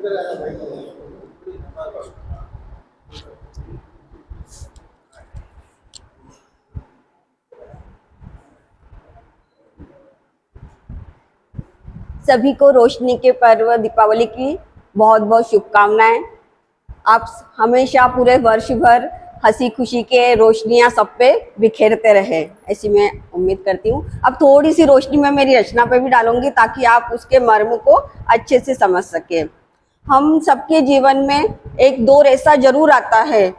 सभी को रोशनी के पर्व दीपावली की बहुत बहुत शुभकामनाएं। आप हमेशा पूरे वर्ष भर हंसी खुशी के रोशनियां सब पे बिखेरते रहे, ऐसी मैं उम्मीद करती हूँ। अब थोड़ी सी रोशनी मैं मेरी रचना पे भी डालूंगी ताकि आप उसके मर्म को अच्छे से समझ सके। हम सबके जीवन में एक दौर ऐसा जरूर आता है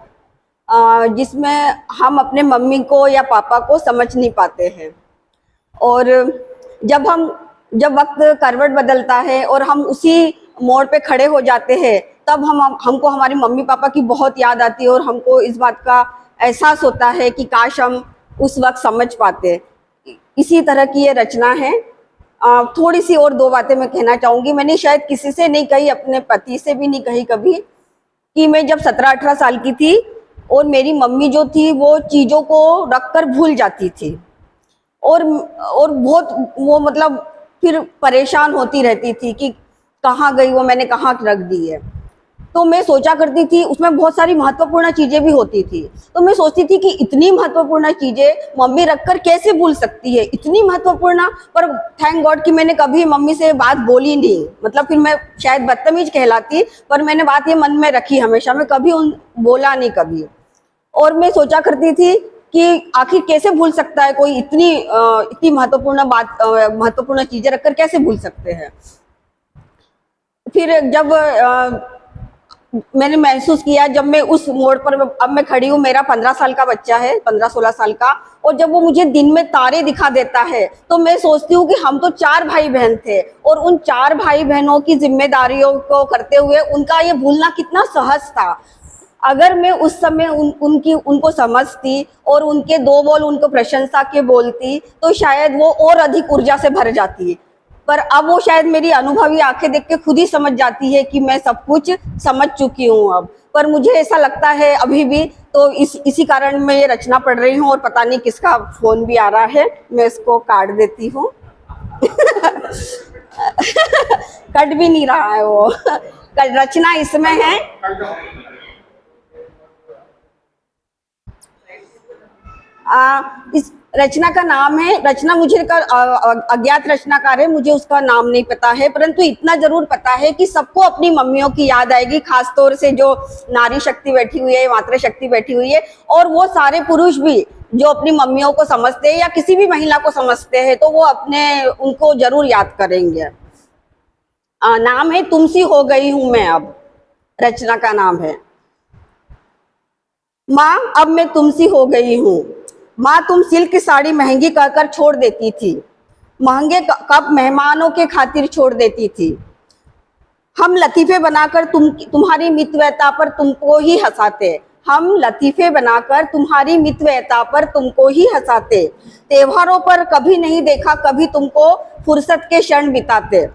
जिसमें हम अपने मम्मी को या पापा को समझ नहीं पाते हैं, और जब वक्त करवट बदलता है और हम उसी मोड़ पे खड़े हो जाते हैं, तब हमको हमारी मम्मी पापा की बहुत याद आती है और हमको इस बात का एहसास होता है कि काश हम उस वक्त समझ पाते। इसी तरह की ये रचना है। थोड़ी सी और दो बातें मैं कहना चाहूँगी। मैंने शायद किसी से नहीं कही, अपने पति से भी नहीं कही कभी, कि मैं जब 17-18 साल की थी और मेरी मम्मी जो थी वो चीज़ों को रख कर भूल जाती थी और बहुत वो मतलब फिर परेशान होती रहती थी कि कहाँ गई वो, मैंने कहाँ रख दी है। तो मैं सोचा करती थी, उसमें बहुत सारी महत्वपूर्ण चीज़ें भी होती थी, तो मैं सोचती थी कि इतनी महत्वपूर्ण चीज़ें मम्मी रखकर कैसे भूल सकती है, इतनी महत्वपूर्ण। पर थैंक गॉड कि मैंने कभी मम्मी से बात बोली नहीं, मतलब फिर मैं शायद बदतमीज कहलाती, पर मैंने बात ये मन में रखी हमेशा, मैं कभी बोला नहीं कभी। और मैं सोचा करती थी कि आखिर कैसे भूल सकता है कोई इतनी महत्वपूर्ण बात, महत्वपूर्ण चीजें रखकर कैसे भूल सकते हैं। फिर जब मैंने महसूस किया, जब मैं उस मोड़ पर अब मैं खड़ी हूँ, मेरा 15 साल का बच्चा है, 15-16 साल का, और जब वो मुझे दिन में तारे दिखा देता है तो मैं सोचती हूँ कि हम तो 4 भाई बहन थे और उन 4 भाई बहनों की जिम्मेदारियों को करते हुए उनका ये भूलना कितना सहज था। अगर मैं उस समय उनको समझती और उनके 2 बोल उनको प्रशंसा के बोलती तो शायद वो और अधिक ऊर्जा से भर जाती। पर अब वो शायद मेरी अनुभवी आंखें देख के खुद ही समझ जाती है कि मैं सब कुछ समझ चुकी हूँ अब। पर मुझे ऐसा लगता है अभी भी, तो इसी कारण मैं ये रचना पढ़ रही हूँ और पता नहीं किसका फोन भी आ रहा है, मैं इसको काट देती हूँ। कट भी नहीं रहा है वो। रचना इसमें है। इस रचना का नाम है, रचना मुझे अज्ञात रचनाकार है, मुझे उसका नाम नहीं पता है, परंतु इतना जरूर पता है कि सबको अपनी मम्मियों की याद आएगी, खासतौर से जो नारी शक्ति बैठी हुई है, मातृशक्ति बैठी हुई है, और वो सारे पुरुष भी जो अपनी मम्मियों को समझते हैं या किसी भी महिला को समझते हैं तो वो उनको जरूर याद करेंगे। नाम है तुमसी हो गई हूं मैं अब, रचना का नाम है। माँ अब मैं तुमसी हो गई हूँ। माँ तुम सिल्क साड़ी महंगी कहकर छोड़ देती थी, महंगे कप मेहमानों के खातिर छोड़ देती थी। हम लतीफे बनाकर तुम्हारी मितव्यता पर तुमको ही हंसाते, हम लतीफे बनाकर तुम्हारी मितव्यता पर तुमको ही हंसाते। त्योहारों पर कभी नहीं देखा कभी तुमको फुर्सत के क्षण बिताते।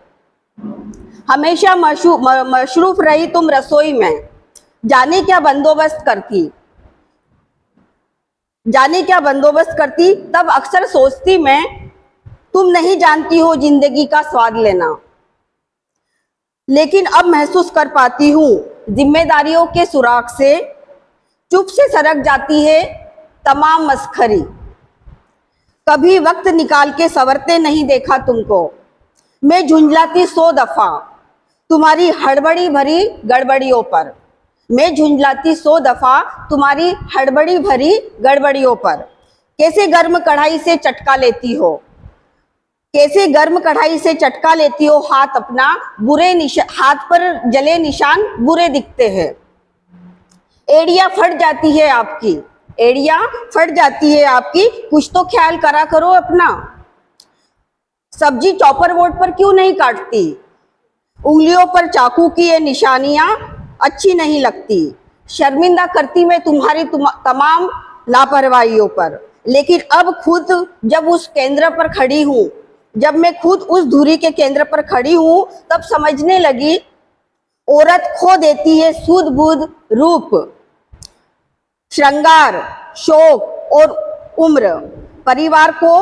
हमेशा मशरूफ रही तुम रसोई में, जाने क्या बंदोबस्त करती, तब अक्सर सोचती मैं तुम नहीं जानती हो जिंदगी का स्वाद लेना। लेकिन अब महसूस कर पाती हूँ जिम्मेदारियों के सुराग से चुप से सरक जाती है तमाम मस्खरी। कभी वक्त निकाल के संवरते नहीं देखा तुमको, मैं झुंझलाती 100 दफा तुम्हारी हड़बड़ी भरी गड़बड़ियों पर, मैं झुंझलाती 100 दफा तुम्हारी हड़बड़ी भरी गड़बड़ियों पर। कैसे गर्म कढ़ाई से चटका लेती हो, कैसे गर्म कढ़ाई से चटका लेती हो, हाथ अपना हाथ पर जले निशान बुरे दिखते हैं। एड़िया फट जाती है आपकी, एड़िया फट जाती है आपकी, कुछ तो ख्याल करा करो अपना। सब्जी चॉपर बोर्ड पर क्यों नहीं काटती, उंगलियों पर चाकू की ये निशानियां अच्छी नहीं लगती। शर्मिंदा करती मैं तुम्हारी तमाम लापरवाहियों पर, लेकिन अब खुद जब उस केंद्र पर खड़ी हूँ, जब मैं खुद उस धुरी के केंद्र पर खड़ी हूँ, तब समझने लगी औरत खो देती है सुध बुध रूप, श्रृंगार, शौक और उम्र, परिवार को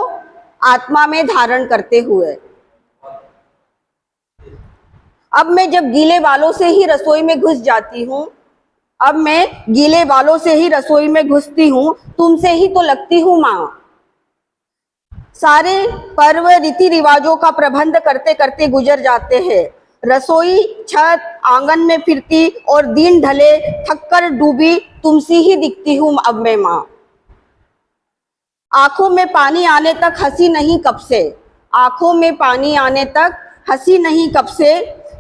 आत्मा में धारण करते हुए। अब मैं जब गीले बालों से ही रसोई में घुस जाती हूँ, अब मैं गीले बालों से ही रसोई में घुसती हूँ, तुमसे ही तो लगती हूँ माँ। सारे पर्व रीति रिवाजों का प्रबंध करते करते गुजर जाते हैं। रसोई, छत, आंगन में फिरती और दिन ढले थक कर डूबी तुमसी ही दिखती हूँ अब मैं माँ। आंखों में पानी आने तक हंसी नहीं कब से, आंखों में पानी आने तक हंसी नहीं कब से,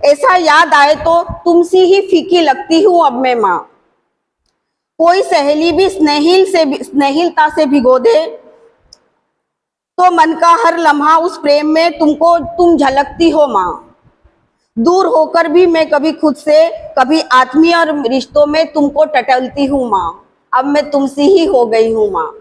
ऐसा याद आए तो तुमसी ही फीकी लगती हूँ अब मैं माँ। कोई सहेली भी स्नेहिलता से भिगो दे तो मन का हर लम्हा उस प्रेम में तुम झलकती हो माँ। दूर होकर भी मैं कभी खुद से, कभी आत्मीय और रिश्तों में तुमको टटोलती हूँ माँ। अब मैं तुमसी ही हो गई हूँ माँ।